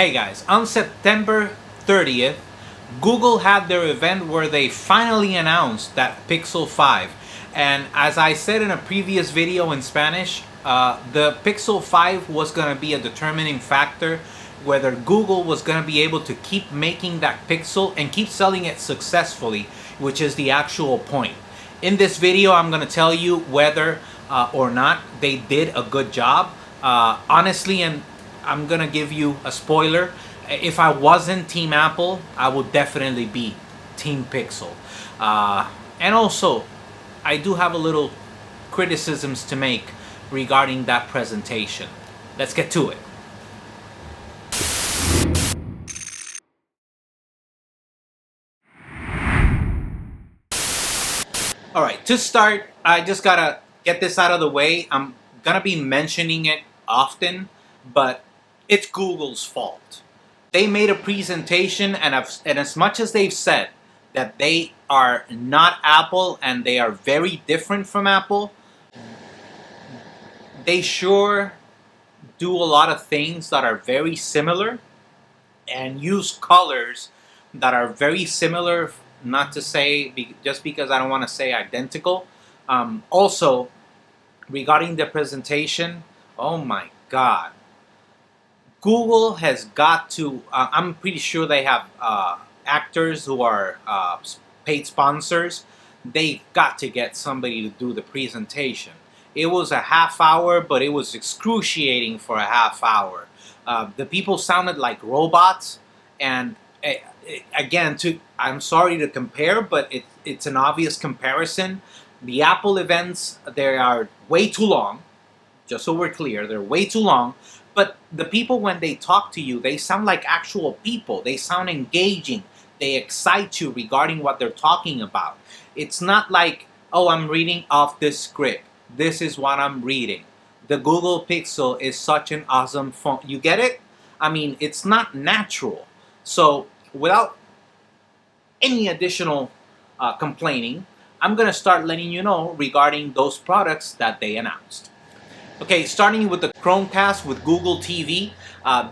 Hey guys, on September 30th, Google had their event where they finally announced that Pixel 5. And as I said in a previous video in Spanish, the Pixel 5 was going to be a determining factor whether Google was going to be able to keep making that Pixel and keep selling it successfully, which is the actual point. In this video, I'm going to tell you whether or not they did a good job. Honestly, and I'm gonna give you a spoiler. If I wasn't Team Apple, I would definitely be Team Pixel. And also, I do have a little criticisms to make regarding that presentation. Let's get to it. Alright, to start, I just gotta get this out of the way. I'm gonna be mentioning it often, but it's Google's fault. They made a presentation, and as much as they've said that they are not Apple and they are very different from Apple, they sure do a lot of things that are very similar and use colors that are very similar, not to say, just because I don't want to say identical. Also, regarding the presentation, oh my God. Google has got to, I'm pretty sure they have actors who are paid sponsors. They got to get somebody to do the presentation. It was a half hour, but it was excruciating for a half hour. The people sounded like robots, and again, I'm sorry to compare, but it's an obvious comparison. The Apple events, they are way too long. Just so we're clear, they're way too long. But the people, when they talk to you, they sound like actual people. They sound engaging. They excite you regarding what they're talking about. It's not like, oh, I'm reading off this script. This is what I'm reading. The Google Pixel is such an awesome phone. You get it? I mean, it's not natural. So without any additional complaining, I'm going to start letting you know regarding those products that they announced. Okay, starting with the Chromecast with Google TV.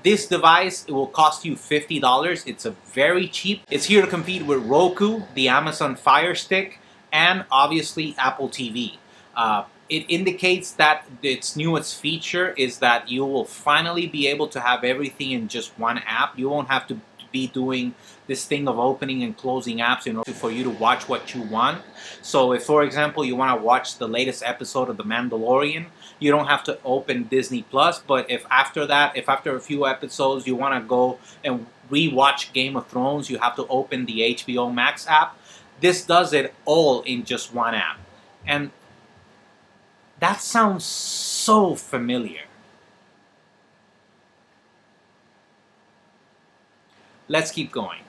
This device, it will cost you $50. It's a very cheap. It's here to compete with Roku, the Amazon Fire Stick, and obviously Apple TV. It indicates that its newest feature is that you will finally be able to have everything in just one app. You won't have to be doing this thing of opening and closing apps in order for you to watch what you want. So if, for example, you want to watch the latest episode of The Mandalorian, you don't have to open Disney Plus. But if after that, if after a few episodes you want to go and rewatch Game of Thrones, you have to open the HBO Max app. This does it all in just one app. And that sounds so familiar. Let's keep going.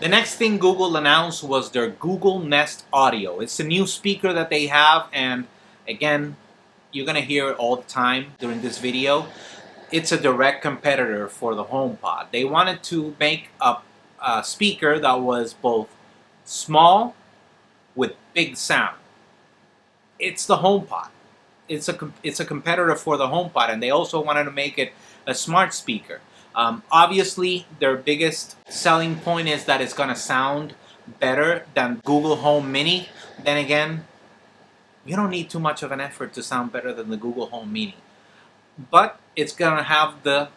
The next thing Google announced was their Google Nest Audio. It's a new speaker that they have, and again, you're going to hear it all the time during this video. It's a direct competitor for the HomePod. They wanted to make a speaker that was both small with big sound. It's the HomePod. It's a competitor for the HomePod, and they also wanted to make it a smart speaker. Obviously, their biggest selling point is that it's going to sound better than Google Home Mini. Then again, you don't need too much of an effort to sound better than the Google Home Mini. But it's going to have the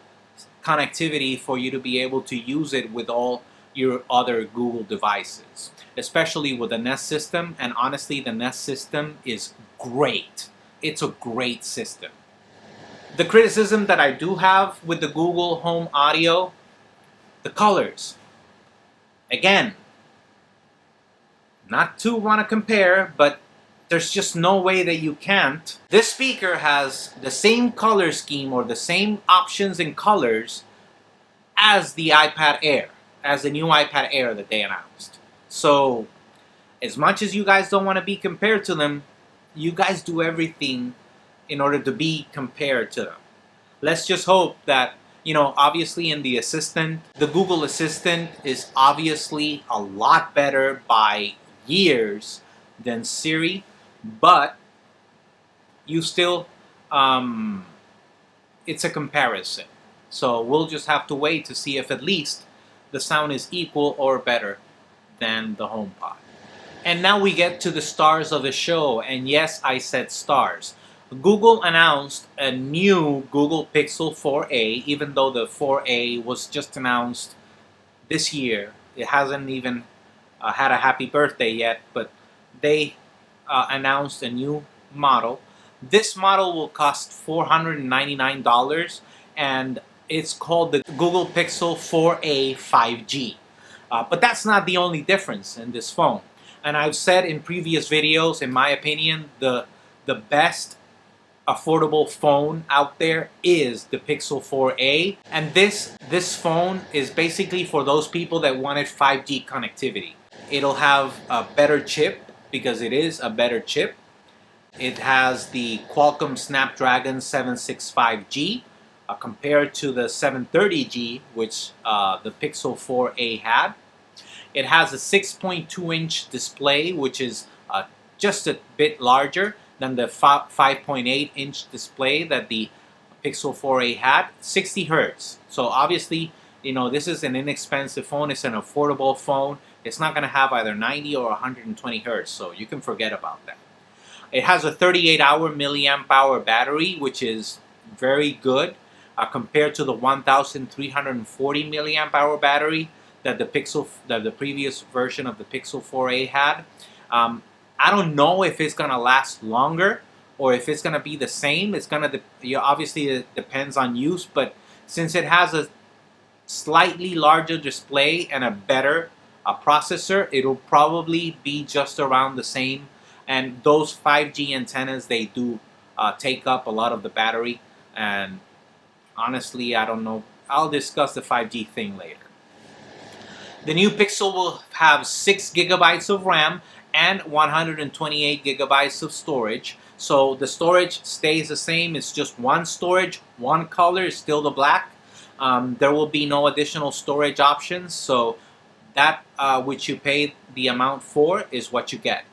connectivity for you to be able to use it with all your other Google devices, especially with the Nest system. And honestly, the Nest system is great. It's a great system. The criticism that I do have with the Google Home Audio, the colors. Again, not to want to compare, but there's just no way that you can't. This speaker has the same color scheme or the same options and colors as the iPad Air, as the new iPad Air that they announced. So, as much as you guys don't want to be compared to them, you guys do everything in order to be compared to them. Let's just hope that, obviously in the Assistant, the Google Assistant is obviously a lot better by years than Siri, but you still, it's a comparison. So we'll just have to wait to see if at least the sound is equal or better than the HomePod. And now we get to the stars of the show. And yes, I said stars. Google announced a new Google Pixel 4a, even though the 4a was just announced this year. It hasn't even had a happy birthday yet, but they announced a new model. This model will cost $499, and it's called the Google Pixel 4a 5G. But that's not the only difference in this phone. And I've said in previous videos, in my opinion, the best affordable phone out there is the Pixel 4a, and this phone is basically for those people that wanted 5G connectivity. It'll have a better chip because it is a better chip. It has the Qualcomm Snapdragon 765G compared to the 730G, which the Pixel 4a had. It has a 6.2-inch display, which is just a bit larger than the 5.8-inch display that the Pixel 4a had. 60 hertz. So obviously, you know, this is an inexpensive phone. It's an affordable phone. It's not going to have either 90 or 120 hertz, so you can forget about that. It has a 38-hour milliamp hour battery, which is very good compared to the 1,340 milliamp hour battery that the previous version of the Pixel 4a had. I don't know if it's gonna last longer or if it's gonna be the same. It's gonna obviously it depends on use, but since it has a slightly larger display and a better processor, it'll probably be just around the same. And those 5G antennas, they do take up a lot of the battery. And honestly, I don't know. I'll discuss the 5G thing later. The new Pixel will have 6 gigabytes of RAM and 128 gigabytes of storage. So the storage stays the same. It's just one storage, one color is still the black. There will be no additional storage options. So that which you pay the amount for is what you get.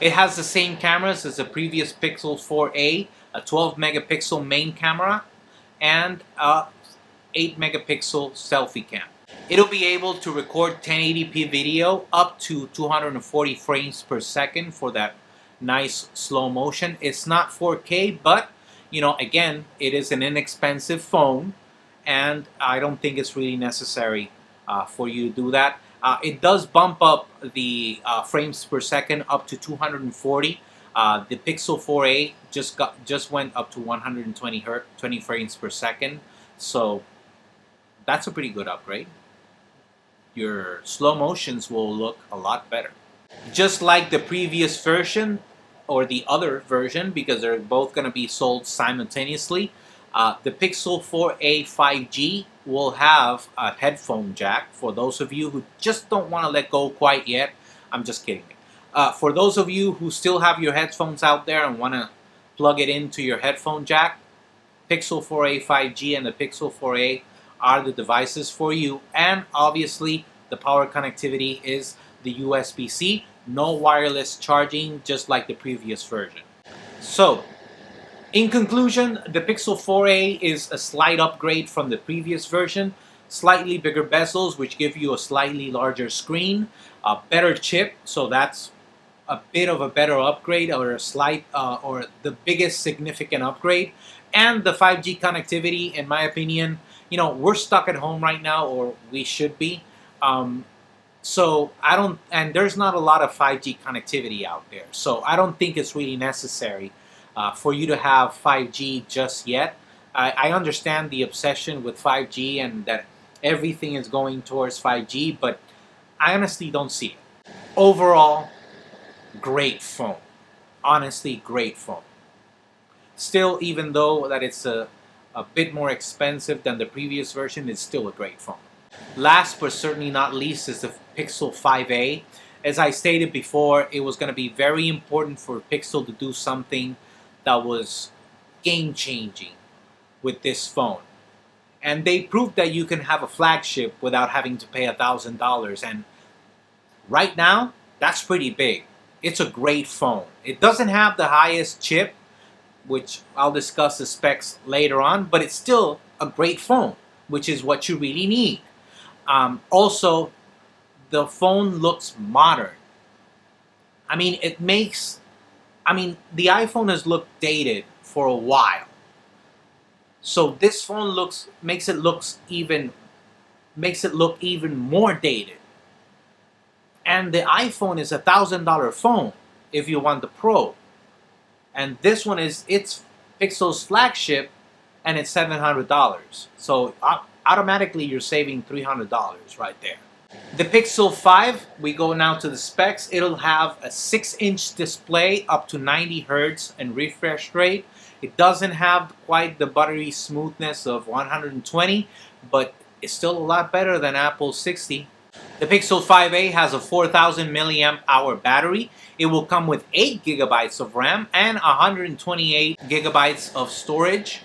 It has the same cameras as the previous Pixel 4a, a 12 megapixel main camera and a 8 megapixel selfie cam. It'll be able to record 1080p video up to 240 frames per second for that nice slow motion. It's not 4K, but you know, again, it is an inexpensive phone, and I don't think it's really necessary for you to do that. It does bump up the frames per second up to 240. The Pixel 4a just went up to 120 frames per second, so that's a pretty good upgrade. Your slow motions will look a lot better. Just like the previous version or the other version, because they're both going to be sold simultaneously, the Pixel 4a 5G will have a headphone jack. For those of you who just don't want to let go quite yet, I'm just kidding. For those of you who still have your headphones out there and want to plug it into your headphone jack, Pixel 4a 5G and the Pixel 4a are the devices for you. And obviously, the power connectivity is the USB-C. No wireless charging, just like the previous version. So, in conclusion, the Pixel 4a is a slight upgrade from the previous version. Slightly bigger bezels, which give you a slightly larger screen. A better chip, so that's a bit of a better upgrade, or a slight, or the biggest significant upgrade. And the 5G connectivity, in my opinion, you know, we're stuck at home right now, or we should be. So I don't, and there's not a lot of 5G connectivity out there. So I don't think it's really necessary for you to have 5G just yet. I understand the obsession with 5G and that everything is going towards 5G, but I honestly don't see it. Overall, great phone. Honestly, great phone. Still, even though that it's a bit more expensive than the previous version, it's still a great phone. Last but certainly not least is the Pixel 5a. As I stated before, it was going to be very important for Pixel to do something that was game-changing with this phone. And they proved that you can have a flagship without having to pay $1,000. And right now, that's pretty big. It's a great phone. It doesn't have the highest chip, which I'll discuss the specs later on, but it's still a great phone. which is what you really need. Also, the phone looks modern. I mean, the iPhone has looked dated for a while. So this phone makes it look even more dated. And the iPhone is $1,000 phone if you want the Pro. And this one is its Pixel's flagship, and it's $700. So automatically you're saving $300 right there. The Pixel 5, we go now to the specs. It'll have a 6-inch display up to 90 Hz and refresh rate. It doesn't have quite the buttery smoothness of 120, but it's still a lot better than Apple's 60. The Pixel 5a has a 4,000 milliamp hour battery. It will come with 8 gigabytes of RAM and 128 gigabytes of storage.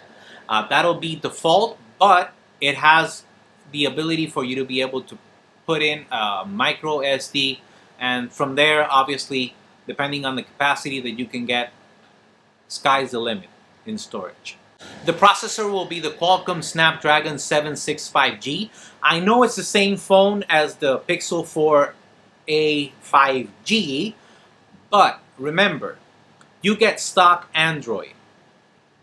That'll be default, but it has the ability for you to be able to put in micro SD, and from there, obviously, depending on the capacity that you can get, sky's the limit in storage. The processor will be the Qualcomm Snapdragon 765G. I know it's the same phone as the Pixel 4a 5G, but remember, you get stock Android.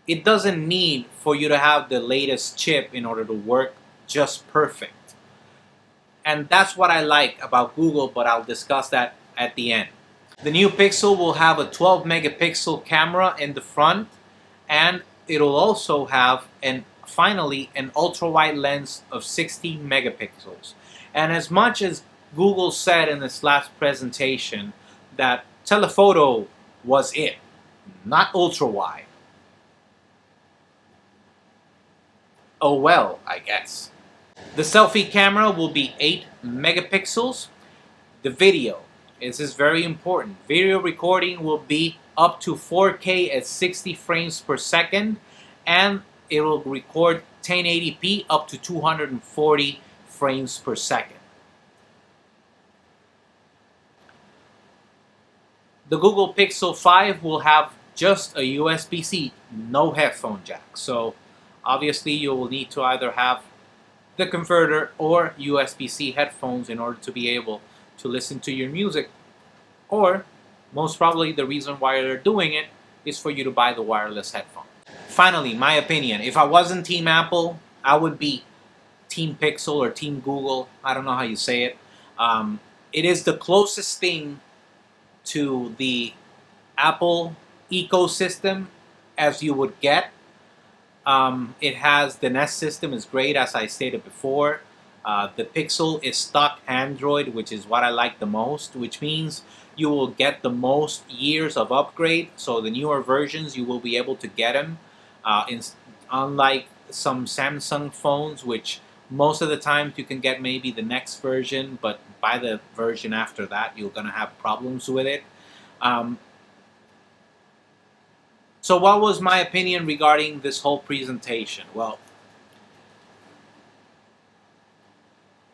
It doesn't need for you to have the latest chip in order to work just perfect. And that's what I like about Google, but I'll discuss that at the end. The new Pixel will have a 12 megapixel camera in the front, and it'll also have finally an ultra-wide lens of 60 megapixels. And as much as Google said in its last presentation that telephoto was it, not ultra-wide. Oh well, I guess. The selfie camera will be 8 megapixels. The video, this is very important. Video recording will be up to 4K at 60 frames per second, and it will record 1080p up to 240 frames per second. The Google Pixel 5 will have just a USB-C, no headphone jack. So obviously you will need to either have the converter or USB-C headphones in order to be able to listen to your music. Or most probably the reason why they're doing it is for you to buy the wireless headphone. Finally, my opinion, if I wasn't Team Apple, I would be Team Pixel or Team Google. I don't know how you say it. It is the closest thing to the Apple ecosystem as you would get. It has the Nest system is great, as I stated before. The Pixel is stock Android, which is what I like the most, which means you will get the most years of upgrade. So the newer versions, you will be able to get them. Unlike some Samsung phones, which most of the time you can get maybe the next version, but by the version after that, you're going to have problems with it. So what was my opinion regarding this whole presentation? Well,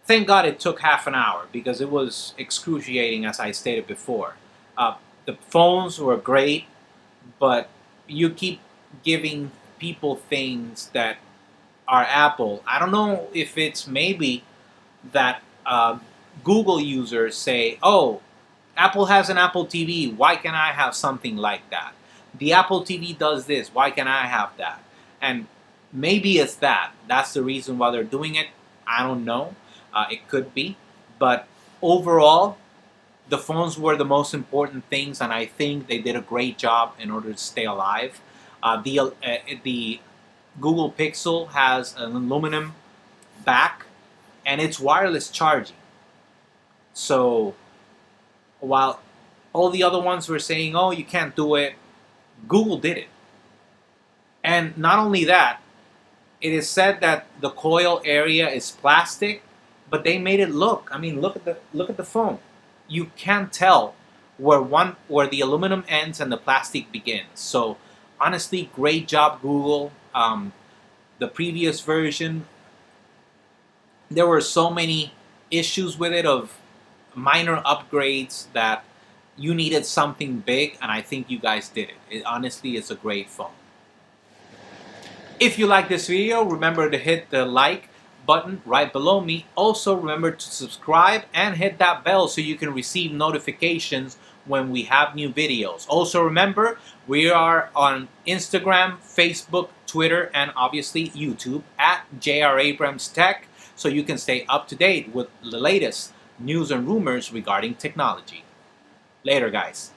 thank God it took half an hour because it was excruciating, as I stated before. The phones were great, but you keep giving people things that are Apple. I don't know if it's maybe that Google users say, oh, Apple has an Apple TV, why can't I have something like that? The Apple TV does this, why can't I have that? And maybe it's that. That's the reason why they're doing it. I don't know. It could be. But overall, the phones were the most important things, and I think they did a great job in order to stay alive. The Google Pixel has an aluminum back, and it's wireless charging. So while all the other ones were saying, oh, you can't do it, Google did it. And not only that, it is said that the coil area is plastic, but they made it look. I mean, look at the phone. You can't tell where the aluminum ends and the plastic begins. So honestly, great job, Google. The previous version, there were so many issues with it of minor upgrades that you needed something big, and I think you guys did it. Honestly, it's a great phone. If you like this video, remember to hit the like button right below me. Also, remember to subscribe and hit that bell so you can receive notifications when we have new videos. Also, remember, we are on Instagram, Facebook, Twitter, and obviously YouTube at JR Abrams Tech, so you can stay up to date with the latest news and rumors regarding technology. Later, guys.